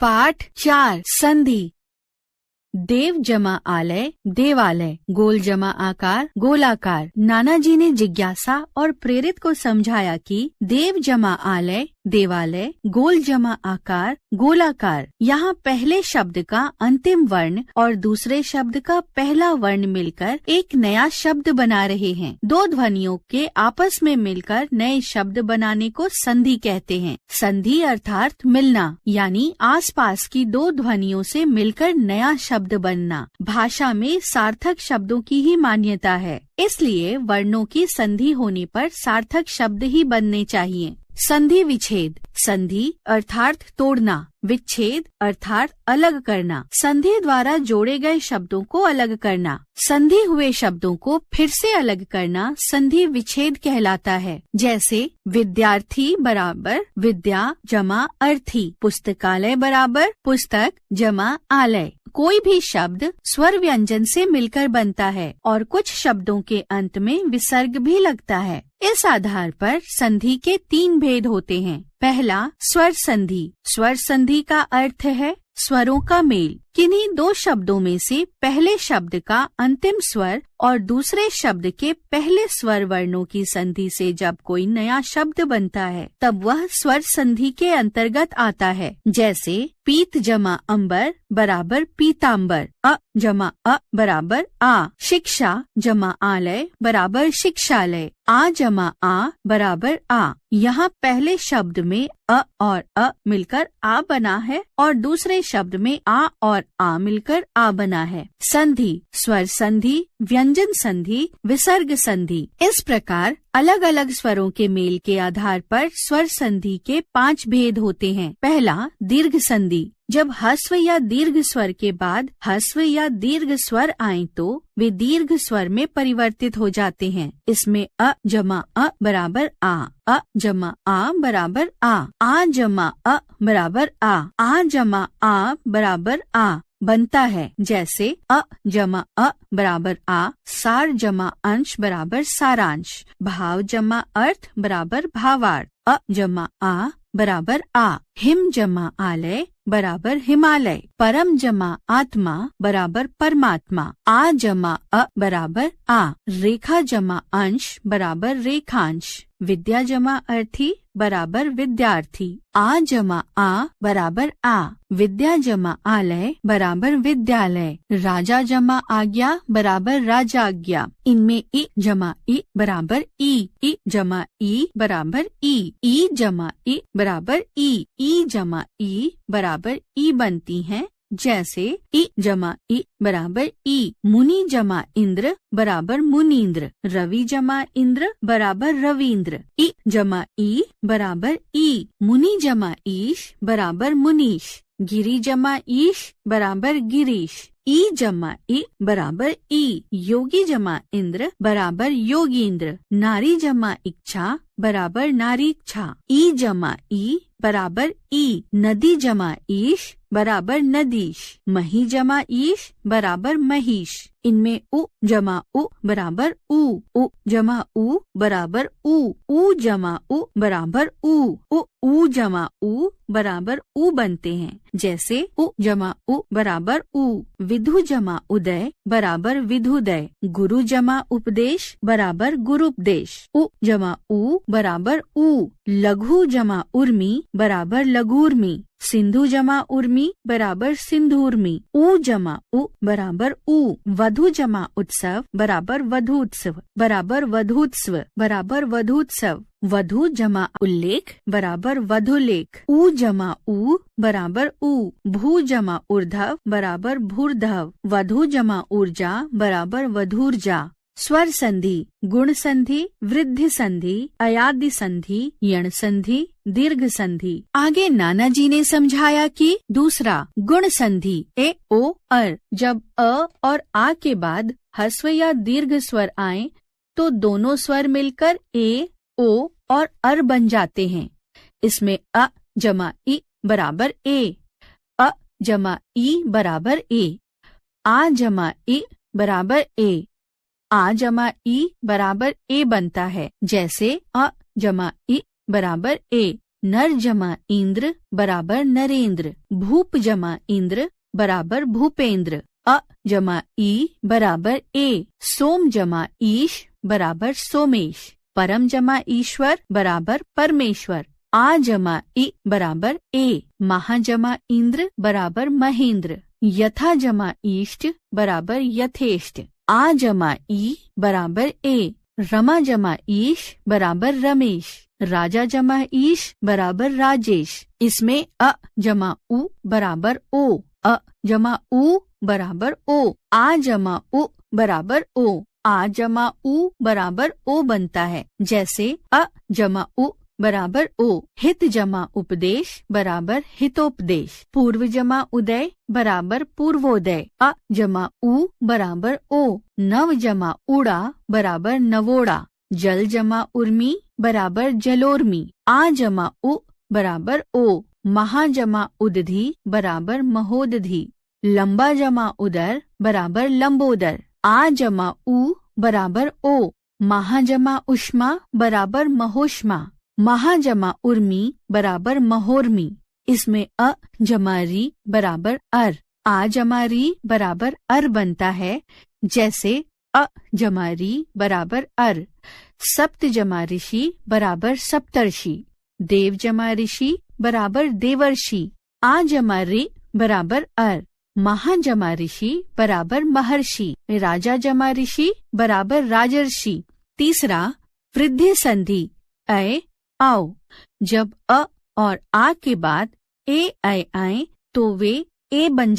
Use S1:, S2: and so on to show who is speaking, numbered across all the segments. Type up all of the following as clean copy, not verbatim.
S1: पाठ 4 संधि। देव जमा आलय देवालय, गोल जमा आकार गोलाकार। नानाजी ने जिज्ञासा और प्रेरित को समझाया कि देव जमा आलय देवालय, गोल जमा आकार गोलाकार। यहाँ पहले शब्द का अंतिम वर्ण और दूसरे शब्द का पहला वर्ण मिलकर एक नया शब्द बना रहे हैं। दो ध्वनियों के आपस में मिलकर नए शब्द बनाने को संधि कहते हैं। संधि अर्थात मिलना, यानी आसपास की दो ध्वनियों से मिलकर नया शब्द बनना। भाषा में सार्थक शब्दों की ही मान्यता है, इसलिए वर्णों की संधि होने पर सार्थक शब्द ही बनने चाहिए। संधि विच्छेद। संधि अर्थात तोड़ना, विच्छेद अर्थात अलग करना। संधि द्वारा जोड़े गए शब्दों को अलग करना। संधि हुए शब्दों को फिर से अलग करना संधि विच्छेद कहलाता है। जैसे विद्यार्थी बराबर विद्या जमा अर्थी, पुस्तकालय बराबर पुस्तक जमा आलय। कोई भी शब्द स्वर व्यंजन से मिलकर बनता है और कुछ शब्दों के अंत में विसर्ग भी लगता है। इस आधार पर संधि के 3 भेद होते हैं। पहला स्वर संधि। स्वर संधि का अर्थ है स्वरों का मेल। किन्हीं दो शब्दों में से पहले शब्द का अंतिम स्वर और दूसरे शब्द के पहले स्वर वर्णों की संधि से जब कोई नया शब्द बनता है तब वह स्वर संधि के अंतर्गत आता है। जैसे पीत जमा अंबर बराबर पीतांबर, अ जमा अ बराबर आ। शिक्षा जमा आलय बराबर शिक्षालय, आ जमा आ बराबर आ। यहाँ पहले शब्द में अ और अ मिलकर आ बना है और दूसरे शब्द में आ और आ मिलकर आ बना है। संधि स्वर संधि, व्यंजन संधि, विसर्ग संधि। इस प्रकार अलग अलग स्वरों के मेल के आधार पर स्वर संधि के 5 भेद होते हैं। पहला दीर्घ संधि। जब ह्रस्व या दीर्घ स्वर के बाद ह्रस्व या दीर्घ स्वर आए तो वे दीर्घ स्वर में परिवर्तित हो जाते हैं। इसमें अ जमा अ बराबर आ जमा आ बराबर आ जमा अ बराबर आ जमा आ बराबर आ बनता है। जैसे अ जमा अ बराबर आ, सार जमा अंश बराबर सारांश, भाव जमा अर्थ बराबर भावार्थ। अ जमा आ बराबर आ, हिम जमा आलय बराबर हिमालय, परम जमा आत्मा बराबर परमात्मा, आ जमा अ बराबर आ, रेखा जमा अंश बराबर रेखांश, विद्या जमा अर्थी बराबर विद्यार्थी, आ जमा आ बराबर आ, विद्या जमा आलय बराबर विद्यालय, राजा जमा आज्ञा बराबर राजाज्ञा। इनमें इ जमा इ बराबर ई जमा ई बराबर ई जमा ई बराबर ई जमा ई बराबर ई बनती हैं। जैसे इ जमा इ बराबर ई, मुनि जमा इंद्र बराबर मुनीन्द्र, रवि जमा इंद्र बराबर रवींद्र, इ जमा ई बराबर ई, मुनि जमा ईश बराबर मुनीश, गिरि जमा ईश बराबर गिरीश, ई जमा ई बराबर ई, योगी जमा इंद्र बराबर योगींद्र, नारी जमा इच्छा बराबर नारीच्छा, ई जमा ई बराबर ई, नदी जमा ईश बराबर नदीश, मही जमा ईश बराबर महिष। इनमें उ जमा उ बराबर उ जमा उ बराबर उ जमा उ बराबर उ जमा उ बराबर उ बनते हैं। जैसे उ जमा उ बराबर उ, विधु जमा उदय बराबर विधुदय, गुरु जमा उपदेश बराबर गुरुपदेश, उ जमा उ बराबर उ, लघु जमा उर्मी बराबर लघुर्मी, सिंधु जमा उर्मी बराबर सिंधुर्मी, उ जमा उ बराबर उ, वधु जमा उत्सव बराबर वधूत्सव बराबर वधूत्सव बराबर वधूत्सव, वधु जमा उल्लेख बराबर वधुलेख, उ जमा उ बराबर उ, भू जमा ऊर्ध्व बराबर भूर्ध्व, वधु जमा ऊर्जा बराबर वधूर्जा। स्वर संधि गुण संधि, वृद्धि संधि, अयादि संधि, यण संधि, दीर्घ संधि। आगे नानाजी ने समझाया कि दूसरा गुण संधि ए ओ अर। जब अ और आ के बाद ह्रस्व या दीर्घ स्वर आए तो दोनों स्वर मिलकर ए ओ और अर बन जाते हैं। इसमें अ जमा ई बराबर ए, अ जमा ई बराबर ए, आ जमा ई बराबर ए, आ जमा ई बराबर ए बनता है। जैसे अ जमा ई बराबर ए, नर जमा इंद्र बराबर नरेंद्र। भूप जमा इंद्र बराबर भूपेंद्र। अ जमा ई बराबर ए। सोम जमा ईश बराबर सोमेश। परम जमा ईश्वर बराबर परमेश्वर। आ जमा इ बराबर ए। महा जमा इंद्र बराबर महेंद्र। यथा जमा इष्ट बराबर यथेष्ट। आ जमा ई बराबर ए। रमा जमा ईश बराबर रमेश। राजा जमा ईश बराबर राजेश। इसमें अ जमा उ बराबर ओ। अ जमा उ बराबर ओ। आ जमा उ बराबर ओ। आ जमा उ बराबर ओ बनता है। जैसे अ जमा उ बराबर ओ। हित जमा उपदेश बराबर हितोपदेश। पूर्व जमा उदय बराबर पूर्वोदय। अ जमा उ बराबर ओ। नव जमा उड़ा बराबर नवोड़ा। जल जमा उर्मी बराबर जलोर्मी। आ जमा उ बराबर ओ। महा जमा उदधि बराबर महोदधि। लंबा जमा उदर बराबर लंबोदर। आ जमा उ बराबर ओ। महा जमा उष्मा बराबर महोष्मा। महा जमा उर्मी बराबर महोर्मी। इसमें अ जमा री बराबर अर। आ जमा री बराबर अर बनता है। जैसे अ जमा री बराबर अर। सप्त जमा ऋषि बराबर सप्तर्षि। देव जमा ऋषि बराबर देवर्षि। आ जमा रि बराबर अर। महा जमा ऋषि बराबर महर्षि। राजा जमा ऋषि बराबर राजर्षि। तीसरा, वृद्धि संधि अय आओ। जब अ और आ के बाद ए ऐ आए तो वे ए बन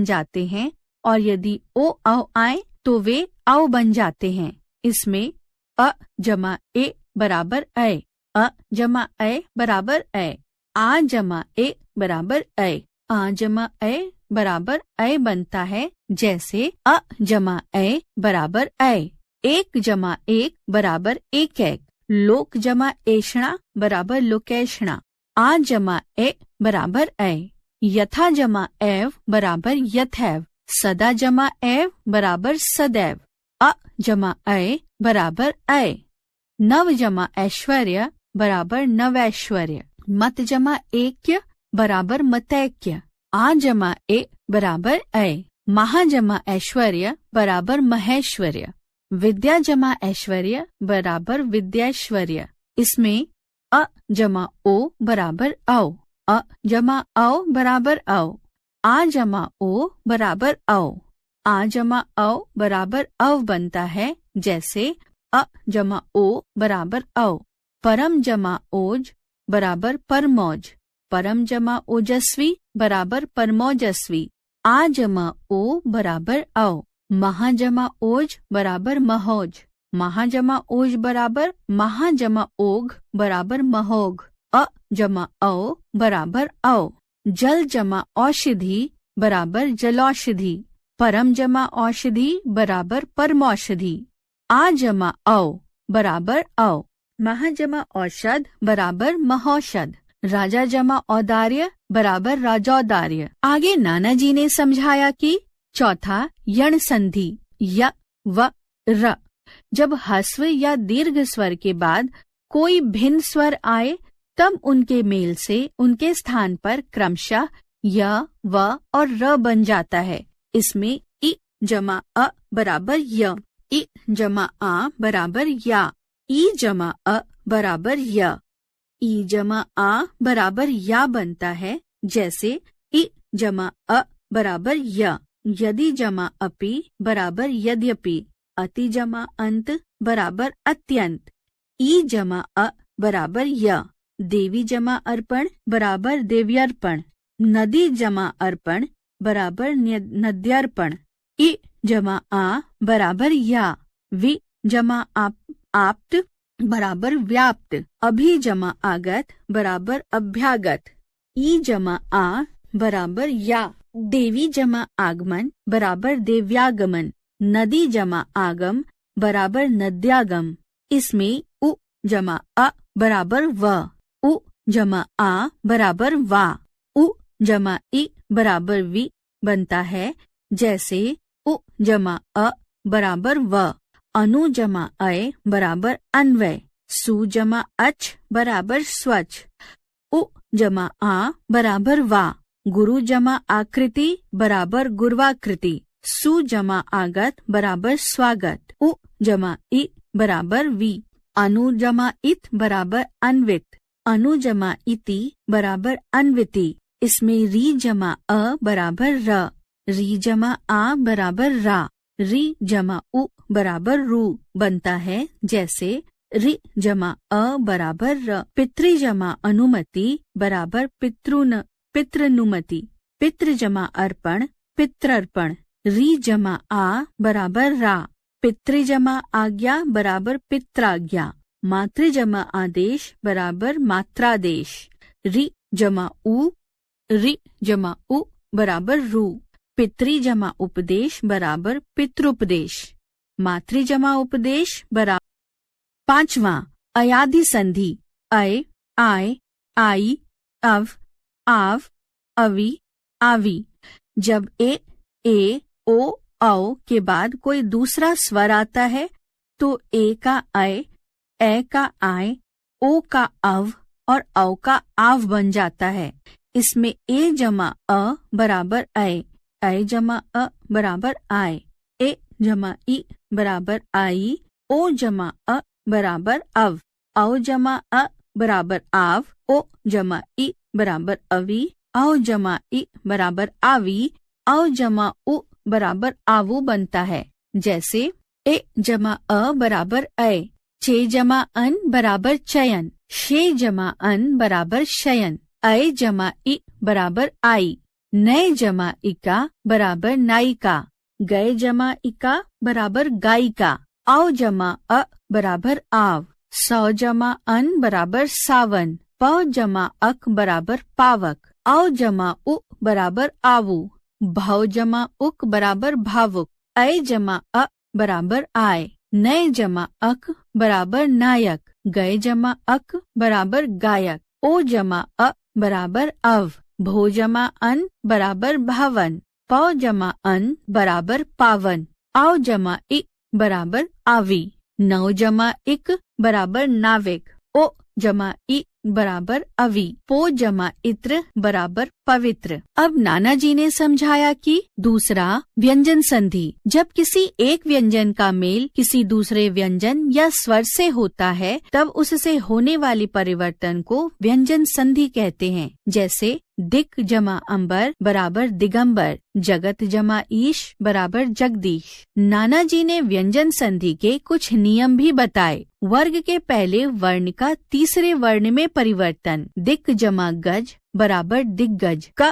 S1: जाते हैं, और यदि ओ औ आए तो वे औ बन जाते हैं। इसमें अ जमा ए बराबर ऐ। अ जमा ऐ बराबर ऐ। आ जमा ए बराबर ऐ। आ जमा ऐ बराबर ऐ बनता है। जैसे अ जमा ऐ बराबर ऐ। एक जमा एक बराबर एक एक। लोक जमा एषणा बराबर लोकेषणा। आ जमा ए बराबर ऐ। यथा जमा एव बराबर यथैव। सदा जमा एव बराबर सदैव। अ जमा ऐ बराबर ऐ। नव जमा ऐश्वर्य बराबर नवैश्वर्य। मत जमा ऐक्य बराबर मतैक्य। आ जमा ए बराबर ऐ। महा जमा ऐश्वर्य बराबर महेश्वर्य। विद्या जमा ऐश्वर्य बराबर विद्यैश्वर्य। इसमें अ जमा ओ बराबर औ। अ जमा औ बराबर औ। आ जमा ओ बराबर औ। आ जमा औ बराबर अव बनता है। जैसे अ जमा ओ बराबर औ। परम जमा ओज बराबर परमौज। परम जमा ओजस्वी बराबर परमोजस्वी। आ जमा ओ बराबर औ। महा जमा ओज बराबर महोज। महा जमा ओज बराबर महा जमा ओघ बराबर महोघ। अ जमा औ बराबर औ। जल जमा औषधि बराबर जलौषधि। परम जमा औषधि बराबर परमौषधि। आ जमा औ बराबर औ। महा जमा औषध बराबर महौषध। राजा जमा औदार्य बराबर राजौदार्य। आगे नाना जी ने समझाया कि चौथा, यण संधि य व र। जब ह्रस्व या दीर्घ स्वर के बाद कोई भिन्न स्वर आए तब उनके मेल से उनके स्थान पर क्रमशः य, व और र बन जाता है। इसमें इ जमा अ बराबर य। इ जमा आ बराबर या। ई जमा अ बराबर य। ई जमा आ बराबर या बनता है। जैसे इ जमा अ बराबर य। यदि जमा अपि बराबर यद्यपि। अति जमा अंत बराबर अत्यंत। ई जमा अ बराबर य। देवी जमा अर्पण बराबर देव्यर्पण। नदी जमा अर्पण बराबर नद्यर्पण। इ जमा आ बराबर या। वि जमा आप्त बराबर व्याप्त। अभि जमा आगत बराबर अभ्यागत। ई जमा आ बराबर या। देवी जमा आगमन बराबर देव्यागमन। नदी जमा आगम बराबर नद्यागम। इसमें उ जमा अ बराबर व। उ जमा आ बराबर वा। उ जमा इ बराबर वि बनता है। जैसे उ जमा अ बराबर व। अनु जमा अय बराबर अन्वय। सु जमा अच बराबर स्वच्छ। जमा आ बराबर वा, गुरु जमा आकृति बराबर गुर्वाकृति, सु जमा आगत बराबर स्वागत, उ जमा इ बराबर वी, अनु जमा इत बराबर अन्वित, अनु जमा इति बराबर अन्विति। इसमें री जमा अ बराबर र, री जमा आ बराबर रा, री जमा उ बराबर रू बनता है। जैसे रि जमा अ बराबर र, पितृ जमा अनुमति बराबर पितृनुमति, पितृ जमा अर्पण पितृर्पण, री जमा आ बराबर रा, पितृ जमा आज्ञा बराबर पित्राज्ञा, मातृ जमा आदेश बराबर मात्रादेश, रि जमा उ बराबर रू, पितृ जमा उपदेश बराबर पितृपदेश, मातृ जमा उपदेश बराबर। 5वां अयादि संधि, अय आय आई अव आव अवि आवी। जब ए ओ औ के बाद कोई दूसरा स्वर आता है तो ए का अय, ए का आय, ओ का अव और औ का आव बन जाता है। इसमें ए जमा अ बराबर अय, अय जमा अ बराबर आय, ए जमा इ बराबर आई, ओ जमा अ बराबर अव, औ जमा अ बराबर आव, ओ जमा इ बराबर अवी, औ जमा इ बराबर आवी, औ जमा उ बराबर आवु बनता है। जैसे ए जमा अ बराबर अय, चे जमा अन बराबर चयन, शे जमा अन बराबर शयन, अय जमा इ बराबर आई, नय जमा इका बराबर नायिका, गय जमा इका बराबर गायिका, औ जमा अ बराबर आव, सौ जमा अन बराबर सावन, प जमा अक बराबर पावक, औ जमा उ बराबर आवु, भव जमा उक बराबर भावुक, अय जमा अ बराबर आय, नय जमा अक बराबर नायक, गय जमा अक बराबर गायक, ओ जमा अ बराबर अव, भो जमा अन बराबर भावन, प जमा अन बराबर पावन, औ जमा इ बराबर आवी, नौ जमा इक बराबर नाविक, ओ जमा इ बराबर अवी, पो जमा इत्र बराबर पवित्र। अब नाना जी ने समझाया कि दूसरा व्यंजन संधि, जब किसी एक व्यंजन का मेल किसी दूसरे व्यंजन या स्वर से होता है तब उससे होने वाली परिवर्तन को व्यंजन संधि कहते हैं। जैसे दिक जमा अंबर बराबर दिगंबर, जगत जमा ईश बराबर जगदीश। नाना जी ने व्यंजन संधि के कुछ नियम भी बताए। वर्ग के पहले वर्ण का तीसरे वर्ण में परिवर्तन, दिक जमा गज बराबर दिग्गज, क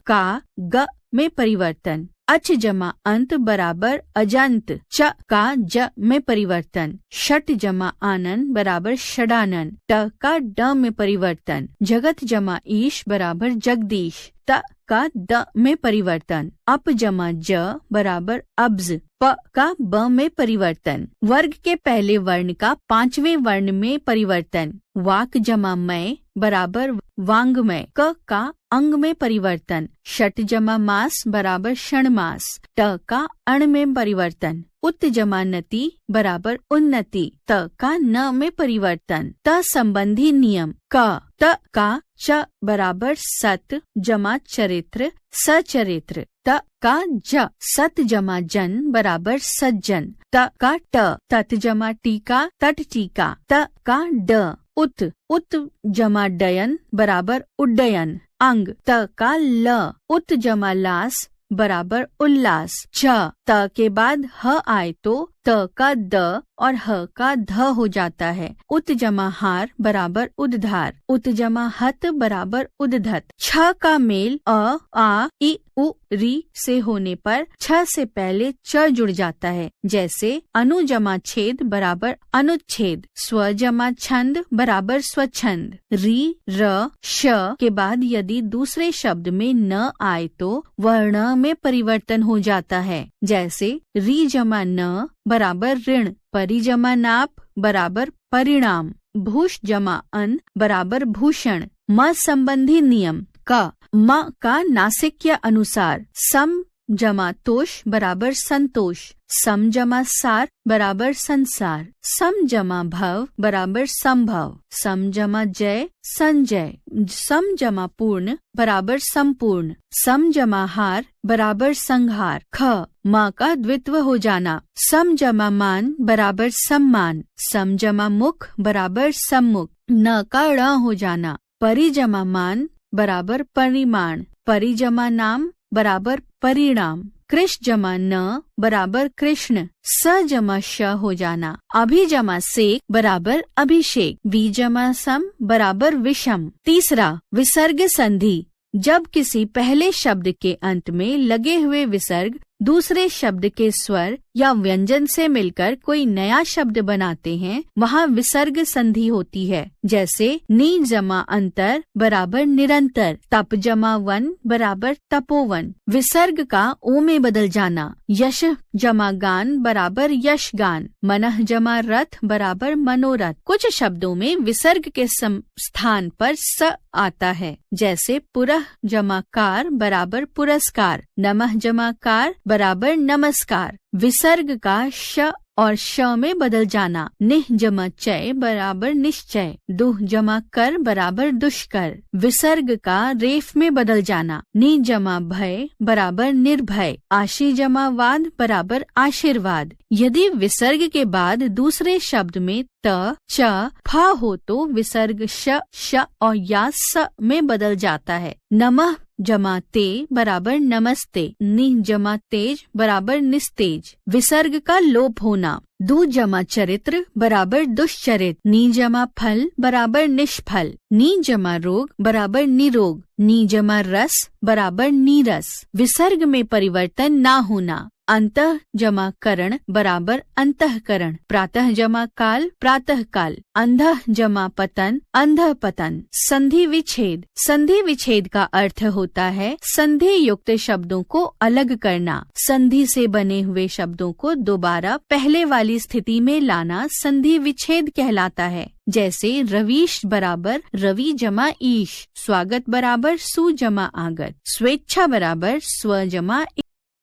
S1: का ग में परिवर्तन, अच जमा अंत बराबर अजंत, च का ज में परिवर्तन, षट जमा आनन बराबर षडानन, ट का ड में परिवर्तन, जगत जमा ईश बराबर जगदीश, त का द में परिवर्तन, अप जमा ज बराबर अब्ज, प का ब में परिवर्तन। वर्ग के पहले वर्ण का पांचवें वर्ण में परिवर्तन, वाक जमा मय बराबर वांगमय, क का अंग में परिवर्तन, षट जमा मास बराबर षणमास, ट का अण में परिवर्तन, उत जमा नति बराबर उन्नति, त का न में परिवर्तन। त संबंधी नियम, क त का च बराबर सत जमा चरित्र सचरित्र, त का ज सत जमा जन बराबर सज्जन, त का ट तत जमा टीका तट टीका, त का ड उत जमा डयन बराबर उड्डयन, अंग, त का ल उत जमा लास बराबर उल्लास, छ त के बाद ह आए तो त का द और ह का ध हो जाता है, उत जमा हार बराबर उद्धार, उत जमा हत बराबर उद्धत। छ का मेल अ आ इ उ री से होने पर छ से पहले च जुड़ जाता है। जैसे अनु जमा छेद बराबर अनुच्छेद, स्व जमा छंद बराबर स्वच्छंद, री र श के बाद यदि दूसरे शब्द में न आए तो वर्ण में परिवर्तन हो जाता है। जैसे री जमा न बराबर ऋण, परि जमा नाप बराबर परिणाम, भूष जमा अन बराबर भूषण। म संबंधी नियम, क म का नासिक के अनुसार सम जमा तोष बराबर संतोष, सम जमा सार बराबर संसार, सम जमा भव बराबर संभव, सम जमा जय संजय, सम जमा पूर्ण बराबर संपूर्ण, सम जमा हार बराबर संहार। ख माँ का द्वित्व हो जाना। सम जमा मान बराबर सम्मान, सम जमा मुख बराबर सम्मुख, न का ण हो जाना। परि जमा मान बराबर परिमाण, परि जमा नाम बराबर परिणाम, कृष जमा न बराबर कृष्ण, स जमा श हो जाना। अभि जमा सेक बराबर अभिषेक, वी जमा सम बराबर विषम। तीसरा, विसर्ग संधि। जब किसी पहले शब्द के अंत में लगे हुए विसर्ग दूसरे शब्द के स्वर या व्यंजन से मिलकर कोई नया शब्द बनाते हैं, वहाँ विसर्ग संधि होती है। जैसे नी जमा अंतर बराबर निरंतर, तप जमा वन बराबर तपोवन। विसर्ग का ओ में बदल जाना। यश जमा गान बराबर यशगान, मनः जमा रथ बराबर मनोरथ। कुछ शब्दों में विसर्ग के स्थान पर स आता है, जैसे पुरः जमा कार बराबर पुरस्कार, नमः जमा कार बराबर नमस्कार। विसर्ग का श और श में बदल जाना। निह जमा चय बराबर निश्चय, दुह जमा कर बराबर दुष्कर। विसर्ग का रेफ में बदल जाना। नि जमा भय बराबर निर्भय, आशी जमा वाद बराबर आशीर्वाद। यदि विसर्ग के बाद दूसरे शब्द में त च फ हो तो विसर्ग श और या स में बदल जाता है। नमः जमा ते बराबर नमस्ते, नि जमा तेज बराबर निस्तेज। विसर्ग का लोप होना। दु जमा चरित्र बराबर दुष्चरित, नी जमा फल बराबर निष्फल, नी जमा रोग बराबर निरोग, नी जमा रस बराबर नीरस। विसर्ग में परिवर्तन ना होना। अंतः जमा करण बराबर अंतःकरण, प्रातः जमा काल प्रातः काल, अंधः जमा पतन अंधः पतन। संधि विच्छेद। संधि विच्छेद का अर्थ होता है संधि युक्त शब्दों को अलग करना। संधि से बने हुए शब्दों को दोबारा पहले वाली स्थिति में लाना संधि विच्छेद कहलाता है। जैसे रवीश बराबर रवि जमा ईश, स्वागत बराबर सु जमा आगत, स्वेच्छा बराबर स्व जमा।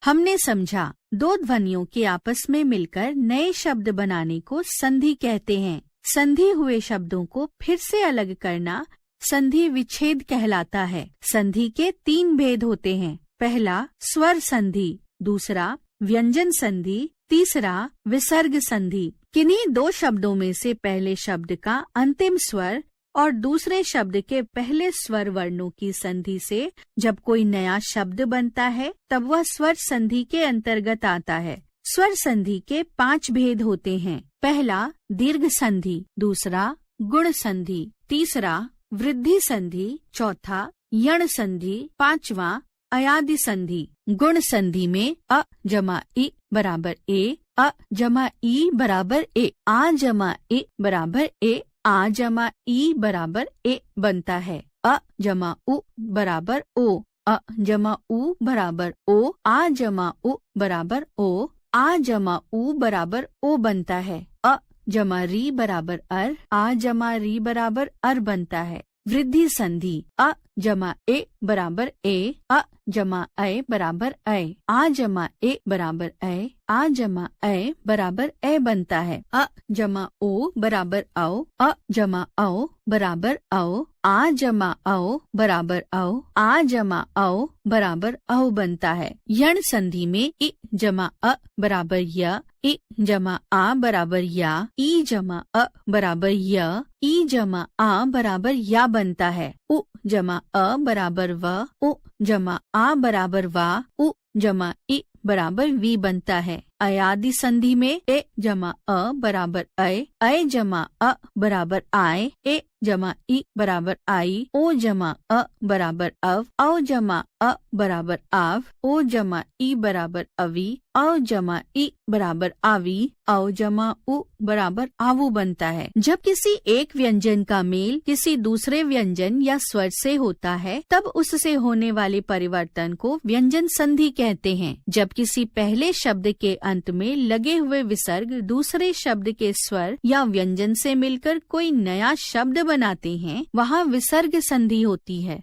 S1: हमने समझा दो ध्वनियों के आपस में मिलकर नए शब्द बनाने को संधि कहते हैं। संधि हुए शब्दों को फिर से अलग करना संधि विच्छेद कहलाता है। संधि के 3 भेद होते हैं। पहला स्वर संधि, दूसरा व्यंजन संधि, तीसरा विसर्ग संधि। किन्हीं 2 शब्दों में से पहले शब्द का अंतिम स्वर और दूसरे शब्द के पहले स्वर वर्णों की संधि से जब कोई नया शब्द बनता है तब वह स्वर संधि के अंतर्गत आता है। स्वर संधि के 5 भेद होते हैं। पहला दीर्घ संधि, दूसरा गुण संधि, तीसरा वृद्धि संधि, चौथा यण संधि, पांचवा अयादि संधि। गुण संधि में अ जमा इ बराबर ए, अ जमा ई बराबर ए, आ जमा ए बराबर ए, आ जमा ई बराबर ए बनता है। अ जमा उ बराबर ओ, अ जमा उ बराबर ओ, आ जमा उ बराबर ओ, आ जमा उ बराबर ओ बनता है। अ जमा री बराबर अर, आ जमा री बराबर अर बनता है। वृद्धि संधि। अ जमा ए बराबर ए, अ जमा ए बराबर ए, आ जमा ए बराबर ए, आ जमा ए बराबर ए बनता है। अ जमा ओ बराबर औ, अ जमा औ बराबर औ, आ जमा औ बराबर औ, आ जमा औ बराबर औ बनता है। यण संधि में इ जमा अ बराबर य, इ जमा आ बराबर या, ई जमा अ बराबर य, ई जमा आ बराबर या बनता है। उ जमा अ बराबर व, उ जमा आ बराबर वा, उ जमा इ बराबर वी बनता है। अयादि संधि में ए जमा अ बराबर अय जमा अ बराबर आय, ए जमा इ बराबर आई, ओ जमा अ बराबर अव, औ जमा अ बराबर आव, ओ जमा इ बराबर अवी, औ जमा इ बराबर आवी, औ जमा उ बराबर आवु बनता है। जब किसी एक व्यंजन का मेल किसी दूसरे व्यंजन या स्वर से होता है तब उससे होने वाले परिवर्तन को व्यंजन संधि कहते हैं। जब किसी पहले शब्द के अंत में लगे हुए विसर्ग दूसरे शब्द के स्वर या व्यंजन से मिलकर कोई नया शब्द बनाते हैं वहाँ विसर्ग संधि होती है।